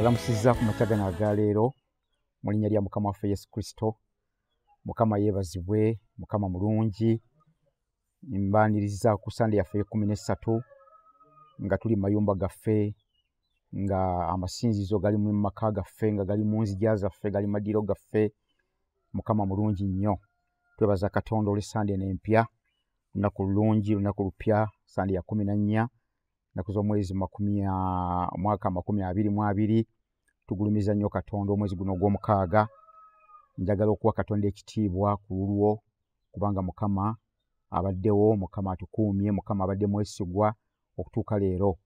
Mbalamusizza ku makya gano aga leero mu linnya lya Mukama waffe Yesu Kristo. Mukama yeebazibwe, Mukama mulungi. Mbaaniriza ku Sande yaffe 13 nga tuli mu mayumba gaffe, nga amasinzizo gali mu maka gaffe, nga gali mu nzija zaffe, gali madiro gaffe. Mukama mulungi nnyo. Twebaza Katonda olwe Sande eno empya, lunaku lulungi, lunaku lupya, Sande ya 14 naku z'omwezi mwaka 2022. Tugulumiza nnyo Katonda omwezi guno ogw'omukaaga. Njagala okuwa Katonda ekitiibwa ku lulwo kubanga Mukama abaddewo, Mukama atukuumye, Mukama abadde mwesigwa okutuuka leero.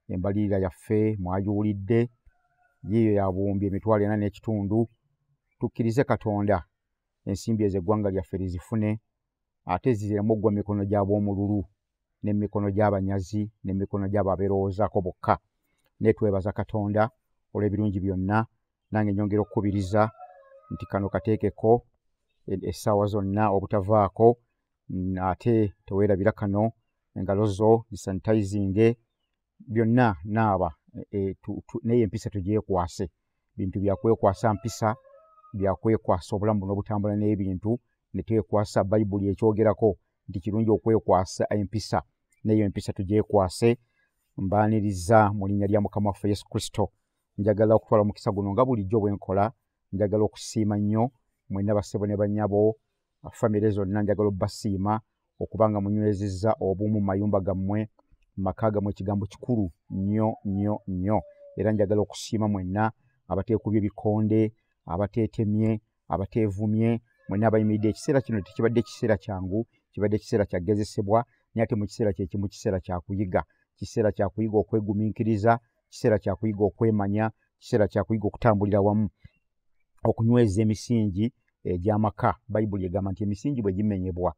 Embalirira yaffe mwagiwulidde, yiyo yabumbye emitwalo 4.5. Tukkirize Katonda ensimbi ez'eggwanga lyaffe lizifune, ate zireme oggwa mu mikono gy'ab'omululu n'emikono gy'abanyazi n'emikono gy'ababeerowoozaako bokka. Naye twebaza Katonda olw'ebirungi byonna. Nange nyongera okukubiriza nti kano kateekeko essaawa zonna obutavaako, ate teweerabira kano, engalo zo zisanitizinge, byonna naaba, naye empisa tugyekwase. Bintu byakwekwasa mpisa, byakwekwasa obulamu buno obutambula n'ebintu, ne twekwasa Bayibuli ekyogerako nti kirungi okwekwasa empisa, naye empisa tugyekwase. Mbaaniriza mu linnya lya Mukama waffe Yesu Kristo. Njagala okutwala omukisa guno nga bulijjo bwe nkola. Njagala okusiima nnyo mwenna bassebo ne bannyabo, famire zonna njagala obbasiima okubanga munywezezza obumu mu mayumba gammwe, mu maka gammwe. Ekigambo kikulu nnyo nnyo nnyo, era njagala okusiima mwenna abateekubye ebikonde, abateetemye, abateevumye, mwenna abayimiridde. Ekiseera kino tekibadde kiseera kyangu, kibadde kiseera kya gezesebwa, naye ate mu kiseera kyekimu kiseera kya kuyiga. Kiseera kya kuyiga okwegumiikiriza, kiseera kya kuyiga okwemanya, kiseera kya kuyiga okutambulira wamu, okunyweza emisingi egy'amaka. Bayibuli egamba nti emisingi bwe gimenyebwa,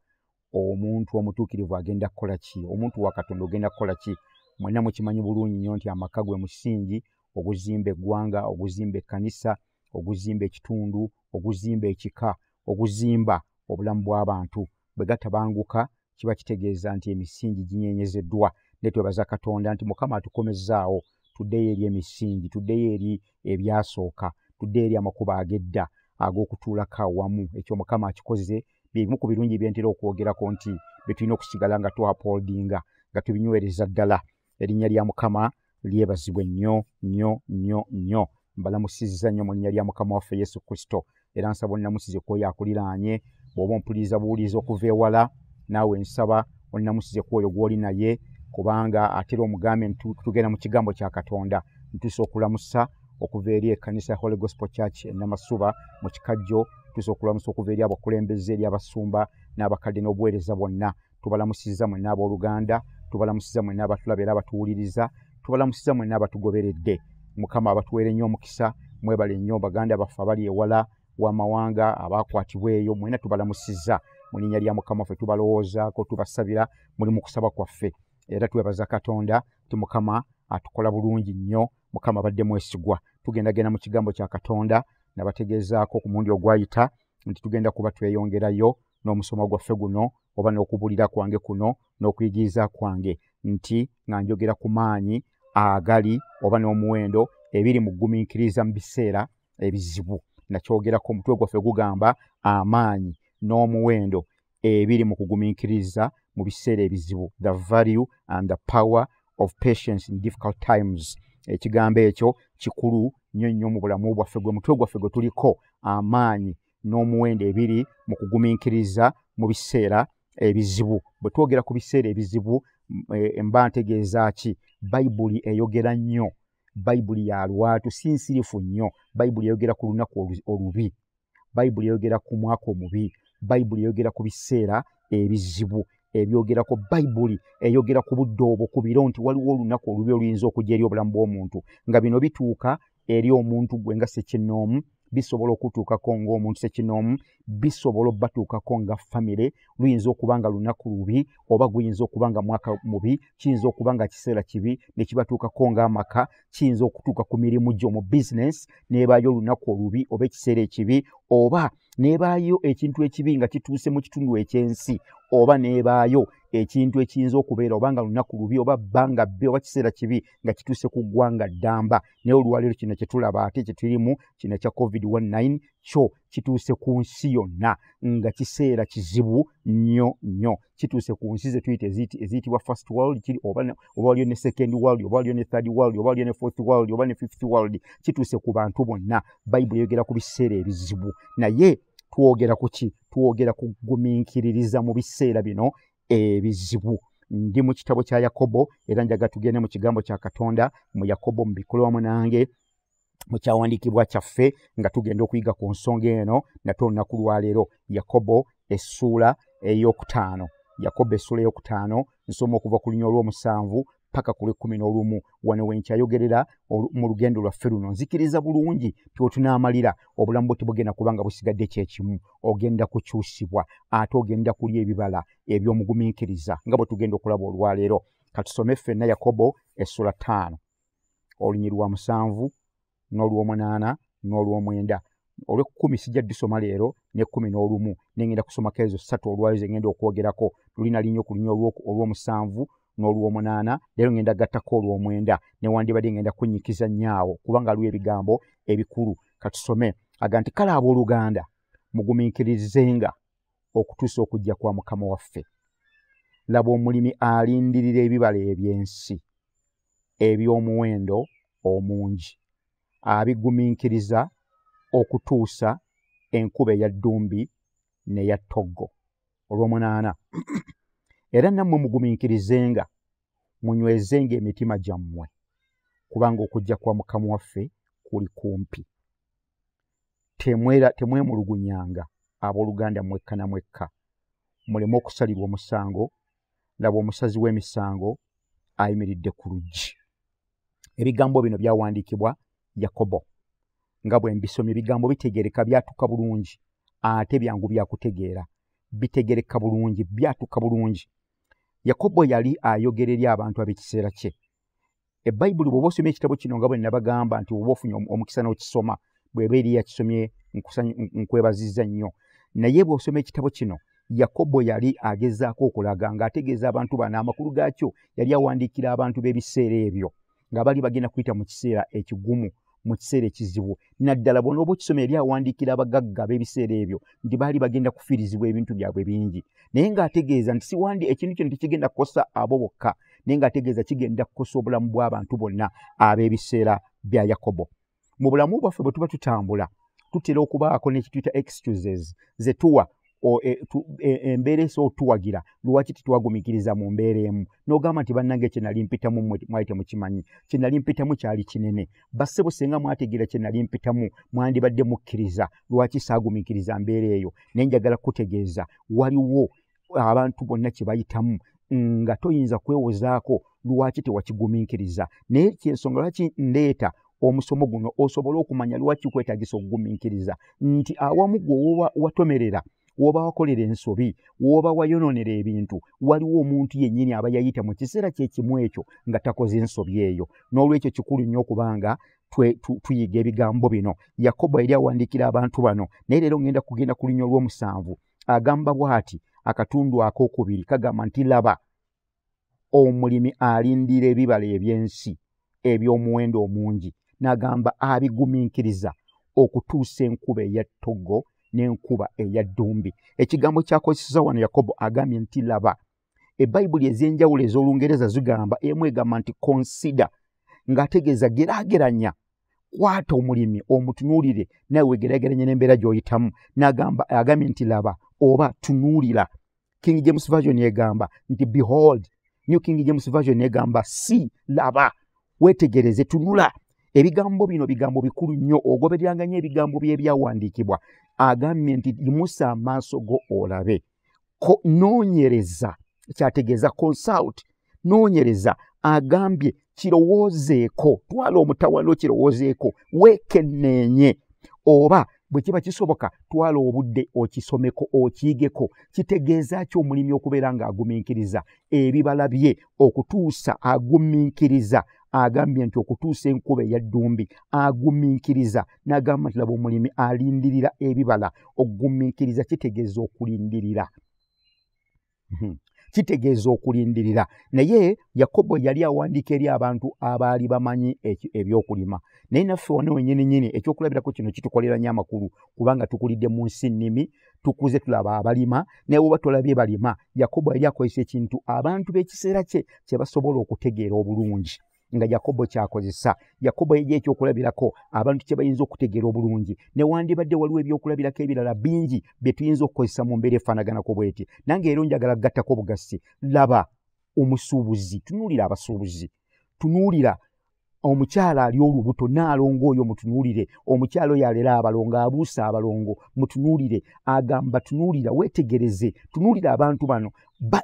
omuntu omutuukirivu agenda kukola ki? Omuntu wa Katonda ogenda kukola ki? Mwenna mukimanyi bulungi nnyo nti amaka gwe musingi oguzimba eggwanga, oguzimba ekkanisa, oguzimba ekitundu, oguzimba ekika, oguzimba obulamu bw'abantu. Bwe gatabanguka kiba kitegeeza nti emisingi ginyeenyezeddwa. Ne twebaza Katonda nti Mukama atukomezzaawo, tuddeyo eri emisingi, tuddeyo eri ebyasooka, tuddeyo eri amakubo ag'edda ag'okutuulako awamu. Ekyo Mukama akikoze. Bimu ku birungi bye ntera okwogerako nti bye tulina okusigala nga tuapoldinga, nga tubinywereza ddala. Erinnya lya Mukama lyebazibwe nnyo nnyo nnyo nnyo. Mbalamusizza nnyo mu linnya lya Mukama waffe Yesu Kristo. Era nsaba onnamusize kwoyo akuliraanye. Bw'oba ompuliriza buwuliza okuva ewala, naawe nsaba onnamusize kwoyo gw'oli naye, kubanga atera omugambe tugenda mu kigambo kya Katonda. Ntuusa okulamusa okuva eri ekkanisa ya Holy Gospel Church e Namasuba mu Kikajjo. Ntuusa okulamusa okuva eri abakulembeze, eri abasumba n'abakadde n'obuweereza bonna. Tubalamusizza mwenna abooluganda, tubalamusizza mwenna abatulaba era abatuwuliriza, tubalamusizza mwenna abatugoberedde. Mukama abatuweere nnyo omukisa. Mwebale nnyo baganda baffe abali ewala w'amawanga, abaakwatibwa eyo, mwenna tubalamusizza mu linnya lya Mukama waffe. Tubalowoozaako, tubasabira, muli mu kusaba kwaffe. Era twebaza Katonda nti Mukama atukola bulungi nnyo, Mukama abadde mwesigwa. Tugendagenda mu kigambo kya Katonda, nabategeezaako ku mundi ogwayita nti tugenda kuba tweyongerayo n'omusomo gwaffe guno, oba n'okubulira kwange kuno n'okuyigiriza kwange, nti nga njogera ku maanyi agali oba n'omuwendo ebiri mu kugumiikiriza mu biseera ebizibu. Nakyogerako omutwe gwaffe gugamba amaanyi n'omuwendo ebiri mu kugumiikiriza mu biseera ebizibu, the value and the power of patience in difficult times. Ekigambo ekyo kikulu nnyo nnyo mu bulamu bwaffe, gwe mutwe gwaffe gwe tuliko, amaanyi n'omuwendo ebiri mu kugumiikiriza mu biseera ebizibu. Bwe twogera ku biseera ebizibu, mba ntegeeza ki? Bayibuli eyogera nnyo, Bayibuli ya lwatu, si nsirifu nnyo. Bayibuli eyogera ku lunaku olubi, Bayibuli eyogera ku mwaka omubi, Bayibuli eyogera ku biseera ebizibu ebyogerako. Bayibuli eyogera ku budde obwo, ku biro, nti waliwo olunaku olubi oluyinza okujja eri obulamu bw'omuntu, nga bino bituuka eri omuntu gwe nga Ssekinnoomu, bisobola okutuukako ng'omuntu Ssekinnoomu, bisobola obbatuukako nga famire. Luyinza okuba nga lunaku lubi, oba guyinza okuba nga mwaka mubi, kiyinza okuba nga kiseera kibi ne kibatuukako ng'amaka, kiyinza okutuuka ku mirimu gyo mu bizinesi n'ebaayo olunaku olubi oba ekiseera ekibi, oba n'ebaayo ekintu ekibi nga kituuse mu kitundu eky'ensi, oba n'ebaayo ekintu ekiyinza okubeera obanga lunaku lubi oba bbanga bbi oba kiseera kibi nga kituuse ku ggwanga ddamba naye olwaleero kino kye tulaba ate kye tulimu kino kya COVID-19 kyo kituuse ku nsi yonna nga kiseera kizibu nnyo kituuse ku nsi ze tuyita eziyitibwa first world oba waliyo ne second world oba waliyo ne third world oba waliyo ne fourth world oba ne fifth world kituuse ku bantu bonna bayibuli yogera ku biseera ebizibu naye twogera ku ki twogera ku kugumiikiririza mu biseera bino ebizibu ndi mu kitabo kya Yakobo era njaga tugende mu kigambo kya Katonda mu Yakobo mu bikolo wamu nange mu kyawandiikibwa kyaffe nga tugenda okuyiga ku nsonga eno nate olunaku lwaleero Yakobo essula ey'okutaano Yakobo essula ey'okutaano nsoma okuva ku lunya olw'omusanvu paka ku lw'ekkumi wano we nkyayogerera mu lugendo lwaffe luno nzikiriza bulungi twotunaamalira obulamu bwe tebugenda kubanga busigadde kyekimu ogenda kukyusibwa ate ogenda kulya ebibala eby'omugumiikiriza nga bwe tugenda okulaba olwaleero katusome ffenna Yakobo essula 5 olunyi lwa 7 n'olw'omunaana n'olw'omwenda olw'ekkumi sijja ddusoma leero n'ekkumi n'olumu nengenda kusomako ezo 3 olwaleero ze ngenda okwogerako lulina linnyo ku lunya olw'omusanvu n'olw'omunaana leero ngenda gattako olw'omwenda newandibadde ngenda kunnyikiza nnyaawo kubanga aliwo ebigambo ebikulu katusome aga nti kale abooluganda mugumiikirizenga okutuusa okujja kwa Mukama waffe laba omulimi alindirira ebibala eby'ensi eby'omuwendo omungi abigumiikiriza okutuusa enkuba eya ddumbi n'eya ttoggo olw'omunaana era nammwe mugumiikirizenga munywezenga emitima gyammwe kubanga okujja kwa Mukama waffe kuli kumpi temwemulugunyanga abooluganda mwekka na mwekka muleme okusalirwa omusango laba omusazi w'emisango ayimiridde ku luggi ebigambo bino byawandiikibwa Yakobo nga bwe mbisomye ebigambo bitegereka byatuka bulungi ate byangu byakutegeera bitegereka bulungi byatuka bulungi Yakobo yali ayogera eri abantu ab'ekiseera kye ebbayibuli bw'oba osomye ekitabo kino nga bwe nabagamba nti bw'oba ofunye omukisa n'okisoma bw'eba eri yakisomye nkwebazizza nnyo naye bw'osoma ekitabo kino Yakobo yali agezaako okulaga ng'ategeeza abantu bano amakulu gaakyo yali awandiikira abantu b'ebiseera ebyo nga bali bagenda kuyita mu kiseera ekigumu mu kiseera ekizibu naddala bw'onooba oba okisoma yali awandiikira abagagga b'ebiseera ebyo nti baali bagenda kufiirizibwa ebintu byabwe bingi naye ng'ategeeza nti ekintu kino tekigenda kukosa abo bokka naye ng'ategeeza kigenda kukosa obulamu bw'abantu bonna ab'ebiseera bya Yakobo mu bulamu bwaffe bwe tuba tutambula tutera okubaako n'ekituyita excuses ze tuwa embeera esobola otuwagira lwaki tetwagumiikiriza mu mbeera emu n'ogamba nti bannange kye nali mpitamu mwali temukimanyi kye nali mpitamu kyali kinene bassebo senga mwategeera kye nali mpitamu mwandibadde mukkiriza lwaki saagumiikiriza mbeera eyo naye njagala kutegeeza waliwo abantu bonna kye bayitamu nga toyinza kwewozaako lwaki tewakigumiikiriza naye kyensonga lwaki ndeeta omusomo guno osobole okumanya lwaki kwetaagisa okugumiikiriza nti awamu gwe woba watomerera woba wakolera ensobi woba wayonoonera ebintu waliwo omuntu yennyini aba yayita mu kiseera kyekimu ekyo nga takoze ensobi eyo n'olwekyo kikulu nnyo okubanga tuyiga ebigambo bino Yakobo yali awandiikira abantu bano naye leero ngenda kugenda ku lunya olw'omusanvu agamba bw'ati akatundu akookubiri kagamba nti laba omulimi alindira ebibala eby'ensi eby'omuwendo omungi n'agamba abigumiikiriza okutuusa enkuba eya ttoggo n'enkuba eya ddumbi ekigambo kyakozesa wano Yakobo agambye nti laba ebbayibuli ez'enjawulo ez'Olungereza zigamba emu egamba nti consider ng'ategeeza geraageranya kwata omulimi omutunuulire nawe wegeraageranye n'embeera gy'oyitamu agambye nti laba oba tunuulira King James Version egamba nti behold New King James Version egamba see laba wetegereze tunula ebigambo bino bigambo bikulu nnyo ogobereranga nnyo ebigambo by'ebyawandiikibwa agambye nti limusa amaaso go olabe noonyereza kyategeeza consult noonyereza agambye kirowoozeeko twala omutawaana okirowoozeeko weekenneenye oba bwe kiba kisoboka twala obudde okisomeko okiyigeko kitegeeza ki omulimi okubeera ng'agumiikiriza ebibala bye okutuusa agumiikiriza agambye nti okutuusa enkuba eya ddumbi agumiikiriza n'agamba nti laba omulimi alindirira ebibala okugumiikiriza kitegeeza okulindirira kitegeeza okulindirira. Naye Yakobo yali awandiika eri abantu abaali bamanyi ebyokulima. Naye naffe wano wennyini ekyokulabirako kino kitukolera nnyo amakulu kubanga tukulidde mu nsi nnimi, tukuze tulaba abalima, naye oba tolabye balima, Yakobo yali akozesa ekintu abantu b'ekiseera kye kye basobola okutegeera obulungi nga Yakobo kyakozesa. Yakobo yajja ekyokulabirako abantu kye bayinza okutegeera obulungi. Newandibadde waliwo ebyokulabirako ebirala bingi bye tuyinza okukozesa mu mbeera efaanaganako bw'eti. Nange rero njagala kugattako bugassi. Laba omusuubuzi, tunuulira abasuubuzi, tunuulira omukyala ali olubuto n'alongo oyo mutunuulire, omukyala oyo alera abalongo abuusa abalongo mutunuulire, agamba tunuulira weetegereze, tunuulira abantu bano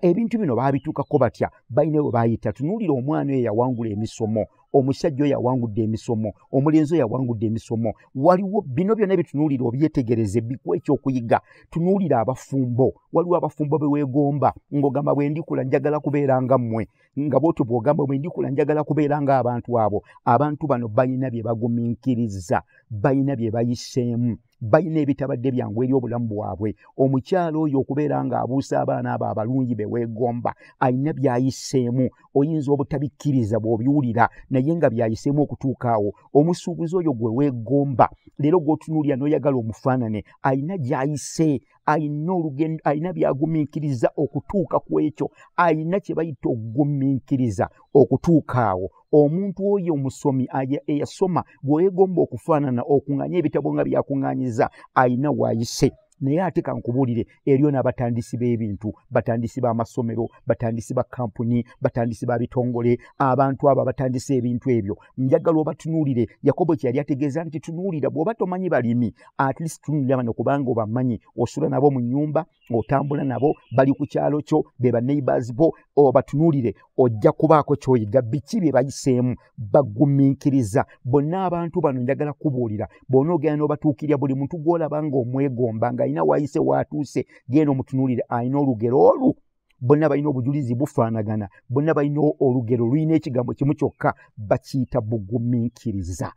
ebintu bino baabituukako batya, balina we baayita. Tunuulira omwana oyo yawangula emisomo, omusajja oyo yawangudde emisomo, omulenzi oyo yawangudde emisomo. Waliwo bino byonna bitunuulira obyetegereze bikuwa ekyokuyiga. Tunuulira abafumbo, waliwo abafumbo be weegomba ng'ogamba bwe ndikula njagala kubeera nga mmwe, nga bw'otyo bw'ogamba bwe ndikula njagala kubeera ng'abantu abo. Abantu bano balina bye bagumiikiriza, balina bye bayiseemu, balina ebitabadde byangu eri obulamu bwabwe. Omukyala oyo okubeera ng'abuusa abaana abo abalungi be weegomba, alina byayiseemu. Oyinza obutabikkiriza bw'obiwulira naye nga byayiseemu okutuuka awo. Omusuubuzi oyo gwe weegomba, leero gw'otunuulira n'oyagala omufaanane, alina gy'ayise, alina olugendo, alina byagumiikiriza okutuuka ku ekyo, alina kye bayita okugumiikiriza okutuuka awo. Omuntu oyo omusomi eyasoma bw'oyegomba okufaanana okuŋŋaanya ebitabo nga byakuŋŋaanyiza, alina waayise. Naye ate kankubuulire, eriyo n'abatandisi b'ebintu, batandisi b'amasomero, batandisi ba kampuni, batandisi ba bitongole, abantu abo abatandisa ebintu ebyo. Njagala obatunuulire. Yakobo kye yali ategeeza nti tunuulira, bw'oba tomanyi balimi, at least tunuulira bano kubanga obamanyi, osula nabo mu nnyumba, otambula nabo, bali ku kyalo kyo, be ba neighbors bo, obatunuulire, ojja kubaako ky'oyiga. Biki bye bayiseemu, bagumiikiriza. Bonna abantu bano njagala kubuulira, bw'onoogenda n'obatuukirira buli muntu gw'olaba ng'omwegomba ng'alina waayise waatuuse, genda omutunuulire, alina olugero olwo. Bonna balina obujulizi bufaanagana, bonna balina olugero lulina ekigambo kimu kyokka, bakiyita bugumiikiriza.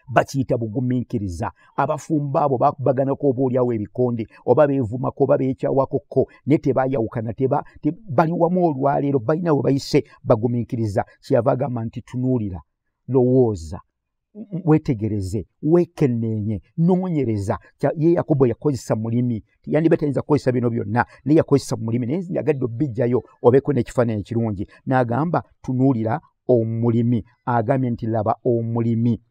Bakiyita bugumiikiriza. Abafumbo abo bakubaganako obaolyawo ebikonde, oba beevumako oba beekyawakokko, naye tebaayawukana, bali wamu olwaleero, balina we bayise, bagumiikiriza. Kyeyava agamba nti tunuulira, lowooza, weetegereze, weekenneenye, noonyereza. Ye Yakobo yakozesa mulimi, yandiba tayinza kukozesa bino byonna, naye yakozesa mulimi. Naye njagadde obbijjayo obeeko n'ekifaananyi ekirungi. N'agamba tunuulira omulimi, agambye nti laba omulimi,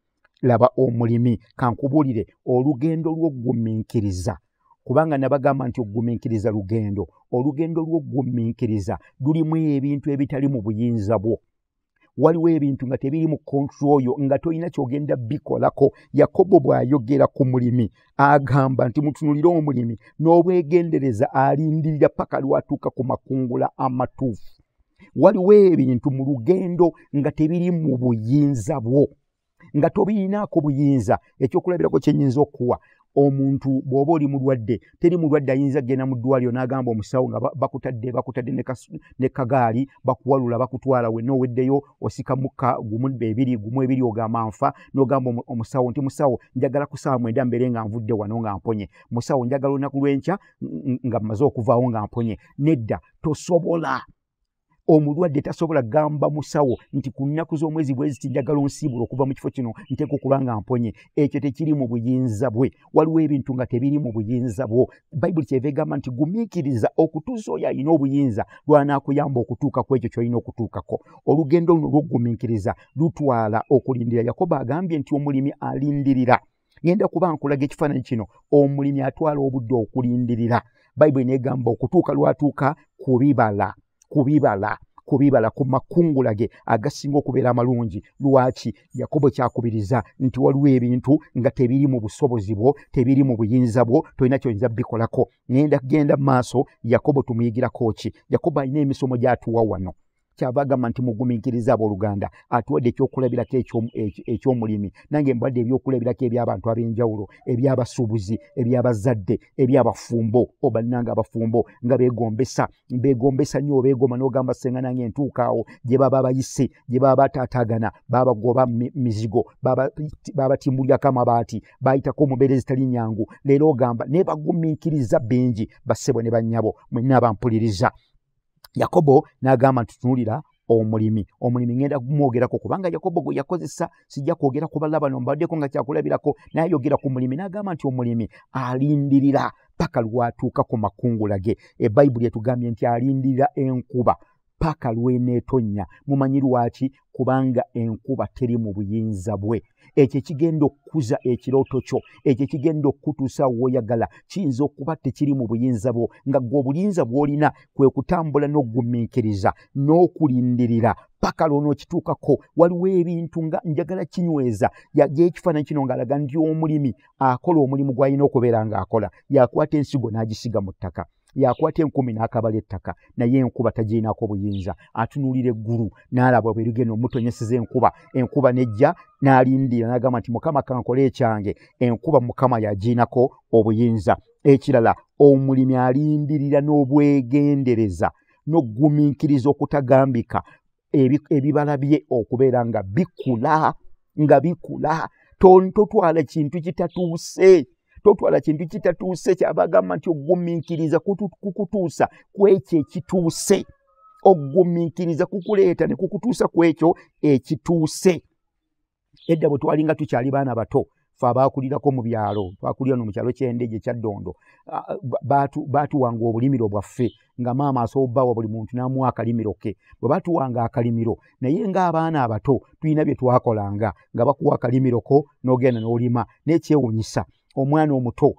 laba omulimi. Kankubuulire, olugendo lw'okugumiikiriza, kubanga nabagamba nti okugumiikiriza lugendo, olugendo lw'okugumiikiriza lulimu ebintu ebitali mu buyinza bwo. Waliwo ebintu nga tebiri mu control yo, nga tolina kyogenda bikolako. Yakobo bw'ayogera ku mulimi agamba nti mutunulire omulimi n'obwegendereza, alindirira paka lwatuuka ku makungula amatuufu. Waliwo ebintu mu lugendo nga tebiri mu buyinza bwo, nga tobirinaako buyinza. Ekyokulabirako kyenyinza okuwa omuntu bw'oba oli mulwadde, teri mulwadde ayinza genda mu ddwaliro n'agamba omusawo nga bakutadde ne kagaali, bakuwalula bakutwala, wenna oweddeyo osika mukka gumu ebiri ogamba nfa, n'ogamba omusawo nti musawo njagala ku ssaawa 9 mbeere nga nvudde wano nga mponye, musawo njagala olunaku lw'enkya nga mmaze okuvaawo nga mponye. Nedda, tosobola. Omulwadde tasobola gamba musawo nti ku nnaku z'omwezi bwe ziti njagala onsiibula okuva mu kifo kino nteeka okuba nga mponye. Ekyo tekiri mu buyinza bwe. Waliwo ebintu nga tebiri mu buyinza bwo. Bayibuli kyeva egamba nti gumiikiriza okutuusa oyo alina obuyinza lw'anaakuyamba okutuuka ku ekyo ky'olina okutuukako. Olugendo luno lw'okugumiikiriza lutwala okulindira. Yakobo agambye nti omulimi alindirira. Ngenda kuba nkulaga ekifaananyi kino, omulimi atwala obudde okulindirira. Bayibuli negamba okutuuka lwatuuka kubibala ku makungula ge agasinga okubeera amalungi. Lwaki? Yakobo kyakubiriza nti waliwo ebintu nga tebiri mu busobozi bwo, tebiri mu buyinza bwo, tolina kyoyinza bikolako. Ngenda kugenda mu maaso, Yakobo tumuyigirako ki? Yakobo alina emisomo gy'atuwa wano. Kyava agamba nti mugumiikiriza abooluganda, atuwadde ekyokulabirako eky'omulimi. Nange mbadde ebyokulabirako eby'abantu ab'enjawulo, eby'abasuubuzi, eby'abazadde, eby'abafumbo. Obalinanga abafumbo nga beegombesa nnyo, beegoma n'ogamba senga nange ntuukaawo gye baba bayise, gye baba bataataagana, babagoba mizigo, babatimbulyako amabaati, bayitako mu mbeera ezitali nnyangu. Leero ogamba ne bagumiikiriza bingi, bassebo ne bannyabo, mwenna abampuliriza. Yakobo n'agamba tutunulira omulimi ngenda kumwogerako kubanga Yakobo gwe yakozesa sijja kwogera ku balala bano mbaddeko nga kyakulabirako naye yogera ku mulimi n'agamba nti omulimi alindirira paka lwatuuka ku makungula ge. Ebbayibuli etugambye nti alindirira enkuba paka lw'eneetonnya. Mumanyi lwaki? Kubanga enkuba teri mu buyinza bwe. Ekyo kigenda okukuza ekirooto kyo, ekyo kigenda okutuusa w'oyagala kiyinza okuba tekiri mu buyinza bwo, nga gwe obuyinza bw'olina kwe kutambula n'okugumiikiriza n'okulindirira paka lw'onookituukako. Waliwo ebintu nga njagala kinyweza ekifaananyi kino ng'alaga nti omulimi akola omulimu gw'alina okubeera ng'akola. Yakwata ensigo n'agisiga mu ttaka, yakwata enkumi n'akabala ettaka, naye enkuba tagirinako buyinza. Atunuulira eggulu n'alaba bwe ligenda omutonyeseza enkuba nejja n'alindira n'agamba nti Mukama kankole ekyange. Enkuba Mukama yagirinako obuyinza. Ekirala, omulimi alindirira n'obwegendereza n'okugumiikiriza okutagambika ebibala bye okubeera nga bikula. Totwala kintu kitatuuse. Kyabagamba nti okugumiikiriza kukutuusa ku ekyo ekituuse. Okugumiikiriza kukuleeta ne kukutuusa ku ekyo ekituuse. Edda bwe twalinga tukyali baana bato, ffe abaakulirako mu byalo, twakulira no mu kyalo ky'Endege kya Ddondo, baatuwanga obulimiro bwaffe nga maama asobola buli muntu n'amuwa akalimiro ke. Bwe baatuwanga akalimiro, naye ng'abaana abato tulina bye twakolanga nga bakuwa akalimiro ko n'ogenda n'olima n'ekyewuunyisa. Omwana omuto,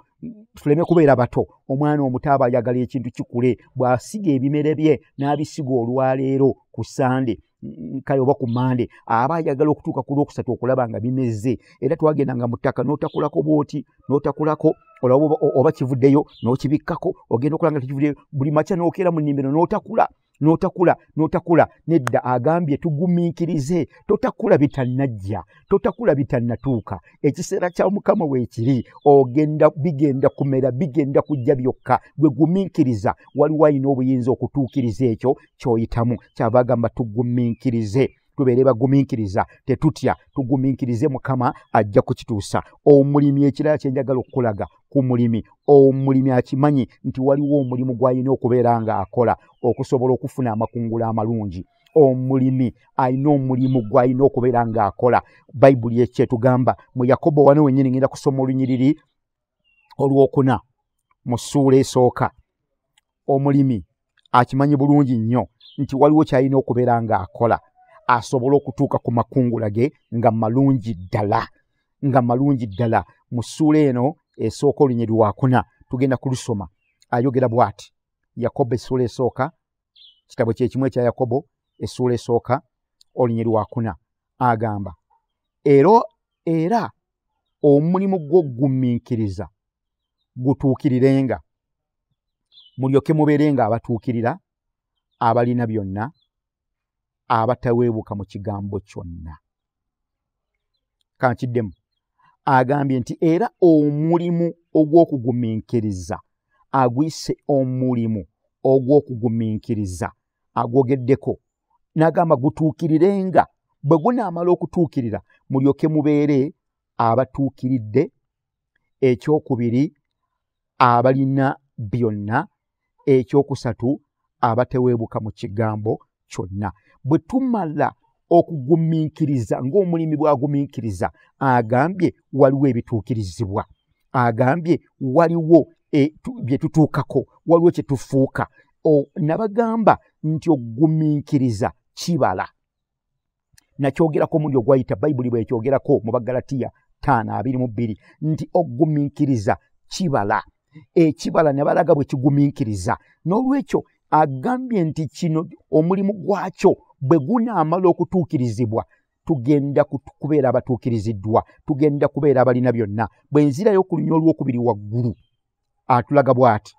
tuleme kubeera bato, omwana omuto aba ayagala ekintu kikule. Bw'asiga ebimere bye n'abisiga olwaleero ku Sande kale oba ku Mande, aba ayagala okutuuka ku Lwokusatu okulaba nga bimeze. Era twagendanga mu ttaka n'otakulako bw'oti, n'otakulako olaba oba kivuddeyo n'okibikkako, ogenda okulaba nga tekivuddeyo. Buli makya n'okeera mu nnimiro n'otakula. Nedda agambye tugumiikirize. Totakula bitannajja, totakula bitannatuuka. Ekiseera kya Mukama weekiri, bigenda kumera, bigenda kujja byokka. Gwe gumiikiriza, waliwo alina obuyinza okutuukiriza ekyo ky'oyitamu. Kyava agamba tugumiikirize, tubeere bagumiikiriza, tetutya, tugumiikirize, Mukama ajja kukituusa. Omulimi, ekirala kye njagala okukulaga ku mulimi, omulimi akimanyi nti waliwo omulimu gw'alina okubeera ng'akola okusobola okufuna amakungula amalungi. Omulimi alina omulimu gw'alina okubeera ng'akola. Bayibuli ekyetugamba mu Yakobo wano wennyini, ngenda kusoma olunyiriri olwokuna mu ssuula esooka. Omulimi akimanyi bulungi nnyo nti waliwo ky'alina okubeera ng'akola asobole okutuuka ku makungula ge nga malungi ddala. Mu ssuula eno esooka olunyiriri lwakuna tugenda kulusoma. Ayogera bw'ati. Yakobo essuula esooka, kitabo kye kimu ekya Yakobo essuula esooka olunyiriri lwakuna, agamba era omulimu gw'okugumiikiriza gutuukirirenga, mulyoke mubeerenga abatuukirira, abalina byonna, abataweebuka mu kigambo kyonna. Kankiddemu. Agambye nti era omulimu ogw'okugumiikiriza, agwise omulimu ogw'okugumiikiriza agwogeddeko, n'agamba gutuukirirenga. Bwe gunaamala okutuukirira, mulyoke mubeere abatuukiridde. Ekyokubiri, abalina byonna. Ekyokusatu, abateweebuka mu kigambo kyonna. Bwe tumala okugumiikiriza ng'omulimi bw'agumiikiriza, agambye waliwo ebituukirizibwa, agambye waliwo bye tutuukako, waliwo kye tufuuka. Nabagamba nti okugumiikiriza kibala. Nakyogerako omulundi ogwayita, Bayibuli bw'ekyogerako mu Bagalatiya 5:22 nti okugumiikiriza kibala. Ekibala ne balaga bwe kigumiikiriza. N'olwekyo agambye nti kino omulimu gwakyo bwe gunaamala okutuukirizibwa, tugenda kubeera abatuukiriziddwa, tugenda kubeera abalina byonna. Bwe nzirayo ku lunya olwokubiri waggulu, atulaga bw'ati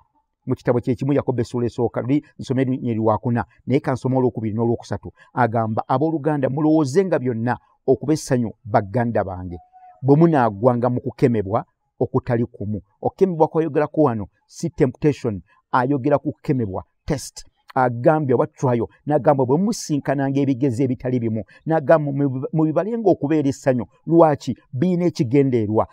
mu kitabo kye kimu Yakobo essuula esooka, nsome olunyiriri lwakuna, naye kansome olwokubiri n'olwokusatu. Agamba, abooluganda mulowoozenga byonna okuba essanyu baganda bange, bwe munaagwanga mu kukemebwa okutali kumu. Okukemebwa kw'ayogerako wano si temptation, ayogera ku kukemebwa test. agambye oba trial n'agamba bwe musinkananga ebigezi ebitali bimu n'agamba mubibalenga okubeera essanyu lwaki biina ekigendeerwa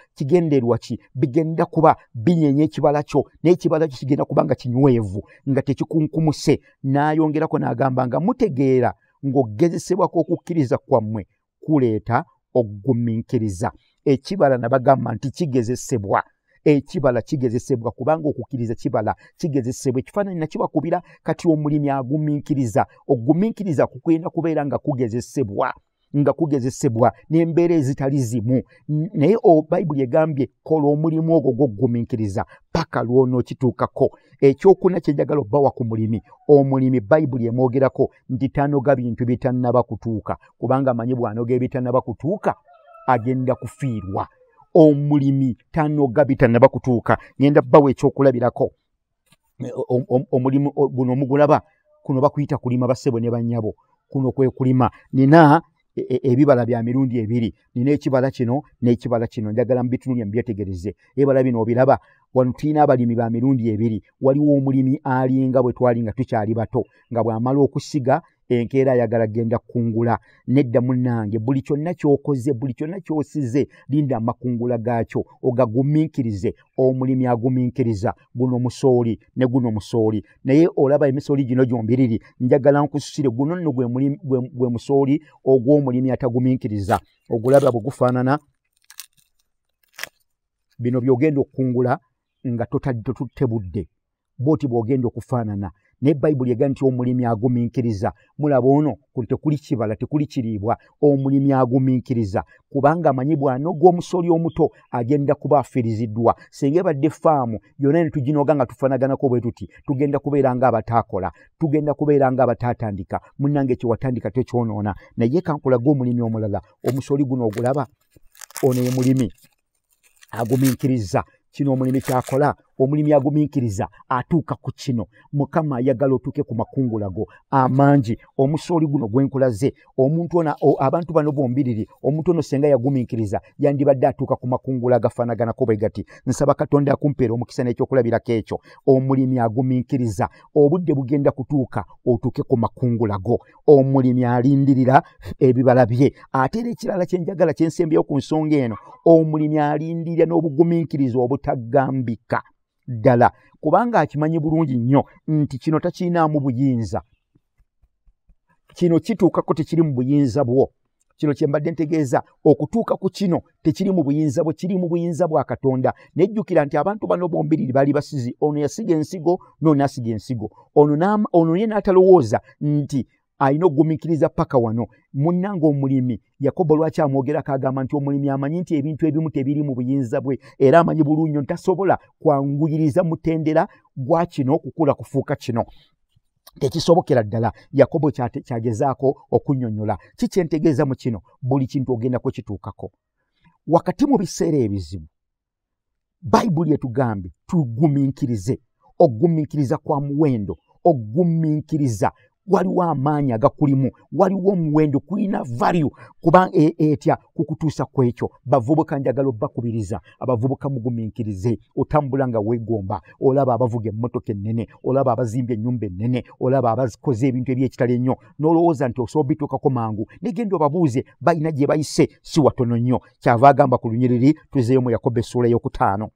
ki bigenda kuba binyenya ekibala kyo n'ekibala kyo kigenda kuba nga kinywevu nga tekikunkumuse n'ayongerako n'agamba nga mutegeera ng'okugezesebwa kw'okukkiriza kwammwe kuleeta okugumiikiriza. Ekibala nabagamba nti kigezesebwa. Ekibala kigezesebwa kubanga okukkiriza kibala kigezesebwa. Ekifaananyi nakibakubira kati omulimi agumiikiriza. Okugumiikiriza kugenda kubeera nga kugezesebwa n'embeera ezitali zimu. Naye Bayibuli egambye kola omulimu ogwo gw'okugumiikiriza paka lw'onookituukako. Ekyokuna kye njagala obbawa ku mulimi. Omulimi Bayibuli emwogerako nti tanoga bintu bitannaba kutuuka kubanga amanyi bw'anoga ebitannaba kutuuka agenda kufiirwa. Omulimi tanoga bitannaba kutuuka. Ngenda bbawa ekyokulabirako. Omulimu guno mugulaba kuno bakuyita kulima bassebo ne bannyabo. Kuno kwe kulima. Nina ebibala bya mirundi ebiri. Nina ekibala kino n'ekibala kino. Njagala mbitunulye mbyetegereze. Ebibala bino obiraba wano tulina abalimi ba mirundi ebiri. Waliwo omulimi alinga bwe twali nga tukyali bato nga bw'amala okusiga enkeera ayagala genda kungula. Nedda munnange buli kyonna ky'okoze buli kyonna ky'osize linda amakungula gaakyo ogagumiikirize. Omulimi agumiikiriza guno musooli ne guno musooli. Naye olaba emisooli gino gyombiriri njagala nkususire guno nno gwe musooli ogw'omulimi atagumiikiriza. Ogulaba bwe gufaanana bino by'ogenda okukungula nga totutte budde bw'oti bw'ogenda okufaanana. Naye Bayibuli egamba nti omulimi agumiikiriza. Mulaba ono tekuli kibala tekuli kiriibwa. Omulimi agumiikiriza kubanga amanyi bw'anoga omusooli omuto agenda kuba afiiriziddwa. Singa ebadde faamu yonna ne tuginoga nga tufaanaganako bwe tuti tugenda kubeera nga abataakola, tugenda kubeera nga abataatandika. Munnange kye watandika tekyonoona. Naye kankulaga omulimi omulala. Omusooli guno ogulaba ono ye mulimi agumiikiriza. Kino omulimi kyakola, omulimi agumiikiriza atuuka ku kino. Mukama ayagala otuuke ku makungula go amangi. Omusooli guno gwenkulaze omuntu ono abantu bano bombiriri omuntu ono senga yagumiikiriza yandibadde atuuka ku makungula agafaanaganako bwe gati. Nsaba Katonda akumpeera omukisa n'ekyokulabirako ekyo. Omulimi agumiikiriza obudde bugenda kutuuka otuuke ku makungula go. Omulimi alindirira ebibala bye. Ate era ekirala kye njagala kye nsembeyo ku nsonga eno, omulimi alindirira n'obugumiikiriza obutagambika ddala kubanga akimanyi bulungi nnyo nti kino takiinaamu buyinza. Kino kituukako tekiri mu buyinza bwo. Kino kye mbadde ntegeeza okutuuka ku kino tekiri mu buyinza bwo, kiri mu buyinza bwa Katonda. Nejjukira nti abantu bano bombiriri bali basizi. Ono yasiga ensigo n'ono asiga ensigo. Ono ye n'atalowooza nti alina okugumiikiriza paka wano. Munnange omulimi Yakobo lwaki amwogerako agamba nti omulimi amanyi nti ebintu ebimu tebiri mu buyinza bwe era amanyi bulungi nti tasobola kwanguyiriza mutendera gwa kino kukula kufuuka kino. Tekisobokera ddala. Yakobo kyagezaako okunnyonnyola. Kikyentegeeza mu kino buli kintu ogenda kukituukako. Wakati mu biseera ebizibu Bayibuli etugambye tugumiikirize. Okugumiikiriza kwa muwendo. Okugumiikiriza waliwo amaanyi agakulimu, waliwo omuwendo, kulina value kuba etya kukutuusa ku ekyo. Bavubuka njagala obbakubiriza abavubuka mugumiikirize. Otambula nga weegomba. Olaba abavuga emmotoka ennene, olaba abazimbye ennyumba ennene, olaba abakoze ebintu eby'ekitalo ennyo n'olowooza nti osobola bituukako mangu. Negenda obabuuze balina gye bayise si watono nnyo. Kyava agamba ku lunyiriri tuzeeyo mu Yakobo essuula ey'okutaano.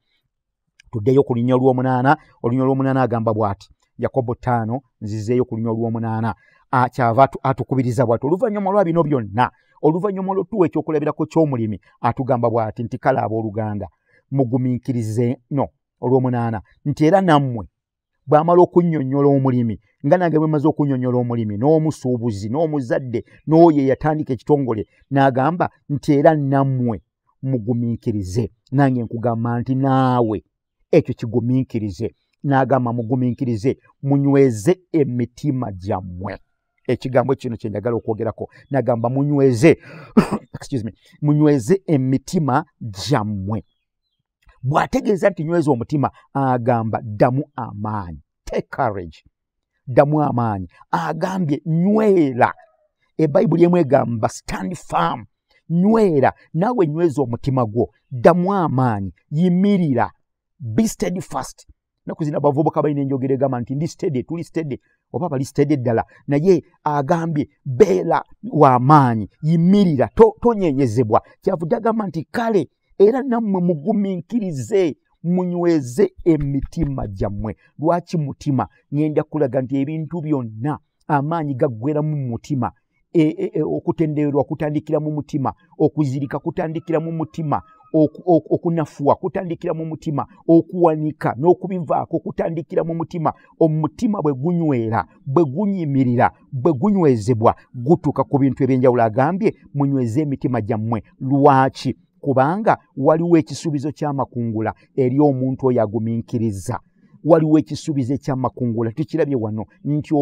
Tuddeyo ku lunya olw'omunaana. Olunya olw'omunaana agamba bw'ati. Yakobo 5 nzizeeyo ku lunya olw'omunaana. Kyava atukubiriza bw'ati. Oluvannyuma lwa bino byonna, oluvannyuma olw'otuwa ekyokulabirako ky'omulimi atugamba bw'ati nti kale abooluganda mugumiikirize no olw'omunaana nti era nammwe bw'amala okunnyonnyola omulimi nga nange bwe maze okunnyonnyola omulimi n'omusuubuzi n'omuzadde n'oyo eyatandika ekitongole n'agamba nti era nammwe mugumiikirize. Nange nkugamba nti naawe ekyo kigumiikirize. N'agamba mugumiikirize munyweze emitima gyammwe. Ekigambo kino kye njagala okwogerako. N'agamba munyweze munyweze emitima gyammwe. Bw'ategeeza nti nyweza omutima agamba ddamu amaanyi. Take courage. Ddamu amaanyi. Agambye nywera. Ebayibuli emu egamba stand firm. Nywera. Naawe nyweza omutima gwo. Ddamu amaanyi. Yimirira. Be steadfast. nakuzina bavubuka balina enjogera egamba nti ndi steady, tuli steady, oba bali steady ddala, naye agambye beera w'amaanyi, yimirira, tonyenyezebwa. Kyavudde agamba nti kale era nammwe mugumiikirize, munyweze emitima gyammwe. Lwaki mutima? Ngenda kulaga nti ebintu byonna amaanyi gaggwera mu mutima. Okutendererwa kutandikira mu mutima, okuzirika kutandikira mu mutima, okunafuwa kutandikira mu mutima, okuwanika n'okubivaako kutandikira mu mutima. Omutima bwe gunywera, bwe gunyimirira, bwe gunywezebwa, gutuuka ku bintu ebyenjawulo. Agambye munyweze emitima gyammwe. Lwaki? Kubanga waliwo ekisuubizo ky'amakungula eri omuntu oyo agumiikiriza. Waliwo ekisuubizo eky'amakungula, tukirabye wano nti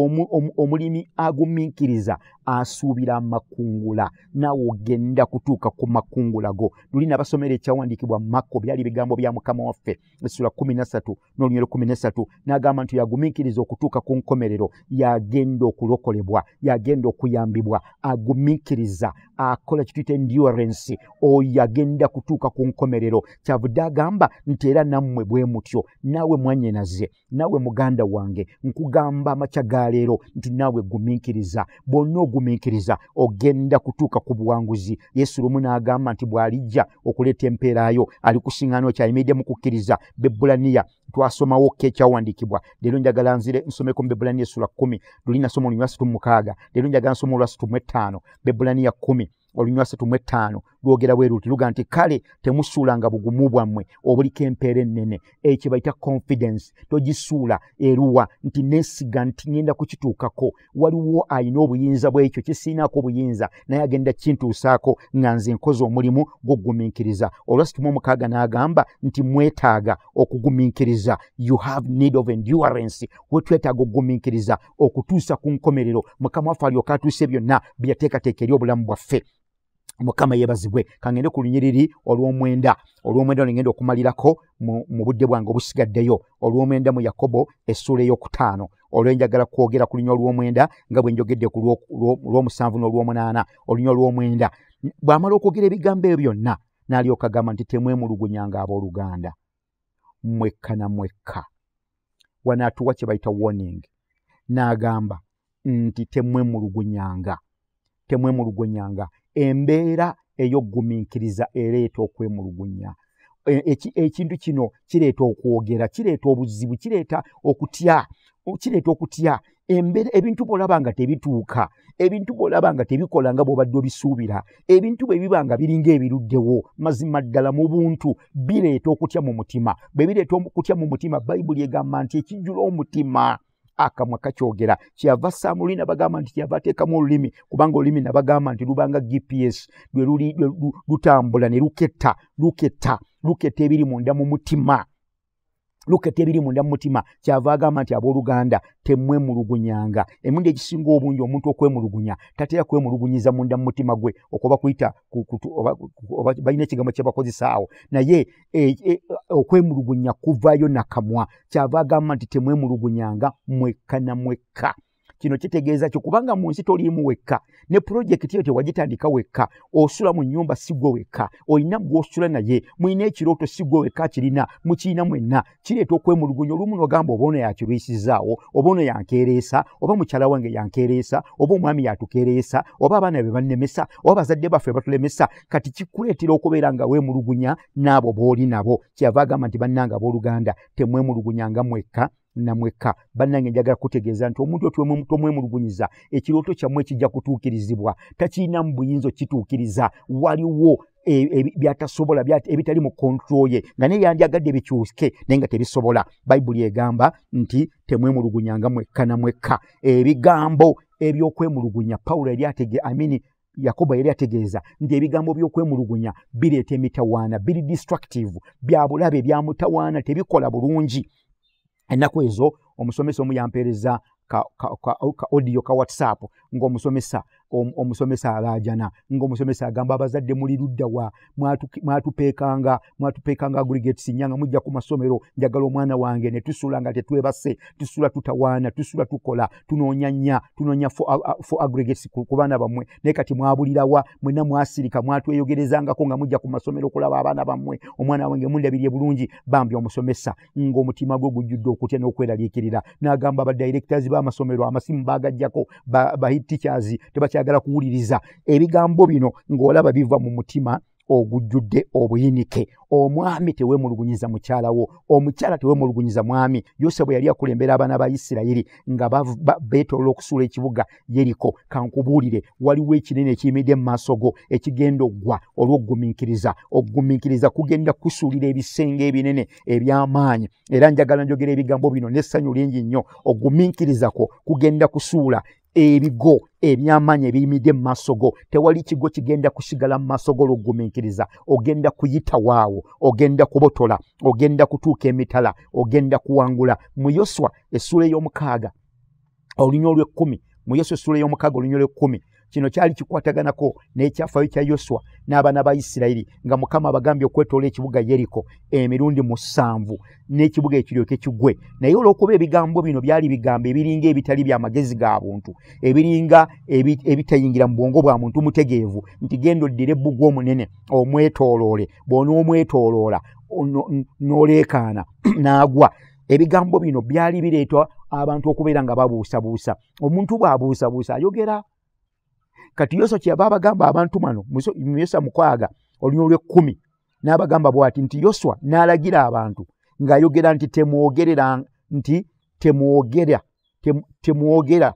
omulimi agumiikiriza asuubira amakungula, naawe ogenda kutuuka ku makungula go. Luli nabasomera ekyawandiikibwa mu Makko, byali bigambo bya Mukama waffe, essula 13 n'olunywero 13, n'agamba nti yagumiikiriza okutuuka ku nkomerero, yagenda okulokolebwa, yagenda okuyambibwa. Agumiikiriza, akola kituyita endurance, oyo yagenda kutuuka ku nkomerero. Kyavudde agamba nti era nammwe bwe mutyo. Naawe mwannyinaze, naawe muganda wange, nkugamba amakya ga leero nti naawe gumiikiriza. Bonna ogumiikiriza ogenda kutuuka ku buwanguzi. Yesu lumu n'agamba nti bw'alijja okuleeta empeerayo alikusiŋŋaana okyayimiridde mu kukkiriza. Bebbulaniya twasomawo ekyawandiikibwa. Leero njagala nzire nsomeko mu Bebbulaniya essula 10, luli nasoma olunywa 36, leero njagala nsoma olwa 35. Bebbulaniya 10 olunywa 35 lwogera bwe luti, luga nti kale temusuulanga bugumu bwammwe obuliko empeera ennene. Ekyo bayita confidence. Togisuula eruwa nti neesiga nti ngenda kukituukako. Waliwo ayina obuyinza bw'ekyo kisiinaako obuyinza, naye agenda kintuusaako nga nze nkoze omulimu gw'okugumiikiriza. Olwa 36 n'agamba nti mwetaaga okugumiikiriza. You have need of endurance. Twetaaga okugumiikiriza okutuusa ku nkomerero. Mukama waffe alyoka atuuse byonna bye yateekateeka eri obulamu bwaffe. Mukama yeebazibwe. Kangende ku lunyiriri olw'omwenda ngenda okumalirako mu budde bwange obusigaddeyo. Olw'omwenda mu Yakobo essula ey'okutaano. Olwo njagala kwogera ku lunywa olw'omwenda nga bwe njogedde ku lw'omusanvu n'olw'omunaana. Olunywa olw'omwenda bw'amala okwogera ebigambo ebyo byonna n'alyoka agamba nti temwemulugunyanga abooluganda, mwekka na mwekka. Wanaatuwa kye bayita warning. N'agamba nti temwemulugunyanga. Embeera ey'okugumiikiriza ereeta okwemulugunya. Ekintu kino kireeta okwogera, kireeta obuzibu, kireeta okutya. Ebintu bw'olaba nga tebituuka, ebintu bw'olaba nga tebikola nga bw'obadde obisuubira, ebintu bwe biba nga biringa ebiruddewo, mazima ddala mu buntu bireeta okutya mu mutima. Bwe bireeta okutya mu mutima, Bayibuli egamba nti ekijjula omutima akamwa kakyogera. Kyava Samulina bagamba nti kyava ateekamu olulimi, kubanga olulimi nabagamba nti lubanga GPS lwe lutambula ne luketta ebiri munda mu mutima. Kyava agamba nti abooluganda temwemulugunyanga. Emirundi egisinga obungi omuntu okwemulugunya tatera kwemulugunyiza munda mu mutima gwe, okuba kuyita balina ekigambo kye bakozesa awo, naye okwemulugunya kuvaayo nakamwa. Kyava agamba nti temwemulugunyanga, mwekka na mwekka. Kino kitegeeza kyo kubanga mu nsi toliimu wekka, ne pulojekiti yo tewagitandika wekka, osula mu nnyumba si gwe wekka, olina gw'osula naye, mulina ekirooto si gwe wekka kirina, mukirina mwenna. Kireeta okwemulugunya. Olumu n'ogamba oba ono yakirwisizaawo, oba ono yankeereesa, oba mukyala wange yankeereesa, oba omwami yatukeereesa, oba abaana be bannemesa, oba bazadde baffe batulemesa. Kati kikuleetera okubeera nga weemulugunya n'abo b'oli nabo. Kyava agamba nti bannange abooluganda temwemulugunyanga mwekka na mwekka. Bannange njagala kutegeeza nti omuntu tomwemulugunyiza, ekirooto kyammwe kijja kutuukirizibwa. Takirina mu buyinza okituukiriza. Waliwo byatasobola ebitali mu kontrol ye, nga naye yandyagadde bikyuke naye nga tebisobola. Bayibuli egamba nti temwemulugunyanga mwekka na mwekka. Ebigambo ebyokwemulugunya Pawulo Yakobo yali ategeeza nti ebigambo by'okwemulugunya bireeta emitawaana, biri destructive, bya bulabe, bya mutawaana, tebikola bulungi. Ennaku ezo omusomesa omu yampeereza ka audio ka WhatsApp ng'omusomesa omusomesa alaajana ng'omusomesa agamba abazadde muli ludda wa mwatupeekanga aggregates nyanga mujja ku masomero njagala omwana wange ne tusula nga tetwebase tusula tutawaana tusula tukola tunoonya for aggregates ku baana bammwe naye kati mwabulirawa mwenna mwasirika mwatweyogerezangako nga mujja ku masomero okulaba abaana bammwe omwana wange mundabirye bulungi bambi omusomesa ng'omutima gwe gujjudde okutya n'okweraliikirira n'agamba badirectors b'amasomero amasimu baagajjako ba head teachers tebakyagala kuwuliriza ebigambo bino ng'olaba biva mu mutima ogujjudde obuyinike. Omwami teweemulugunyiza mukyala wo, omukyala teweemulugunyiza mwami. Yoswa bwe yali akulembera abaana ba Isirayiri nga beetolola okusuula ekibuga Yeriko, kankubuulire waliwo ekinene ekiyimiridde mu maaso go ekigenda oggwa olw'okugumiikiriza. Okugumiikiriza kugenda kusuulira ebisenge ebinene eby'amaanyi, era njagala njogera ebigambo bino n'essanyu lingi nnyo. Okugumiikirizako kugenda kusuula ebigo eby'amaanyi ebiyimiridde mu maaso go. Tewali kigo kigenda kusigala mu maaso go l'okugumiikiriza. Ogenda kuyita waawo, ogenda kubotola, ogenda kutuuka emitala, ogenda kuwangula. Mu Yoswa essula ey'omukaaga olunya olw'ekkumi, mu Yoswa essula ey'omukaaga olunya olw'ekkumi, kino kyali kikwataganako n'ekyafaayo kya Yoswa n'abaana ba Isirayiri nga Mukama abagambye okwetoola ekibuga Yeriko emirundi 7 n'ekibuga ekiryoke kigwe. Naye olw'okuba ebigambo bino byali bigambo ebiringa ebitali by'amagezi ga buntu, ebiringa ebitayingira mu bwongo bwa muntu mutegeevu, nti genda oddire ebbugwe omunene omwetooloole, bw'onoomwetooloola n'oleekaana n'agwa. Ebigambo bino byali bireetwa abantu okubeera nga babuusabuusa. Omuntu bw'abuusabuusa ayogera. Kati Yoswa kyeyava abagamba abantu bano mu Yoswa mukaaga olunya olw'ekkumi n'abagamba bw'ati nti Yoswa n'alagira abantu ng'ayogera nti temwogera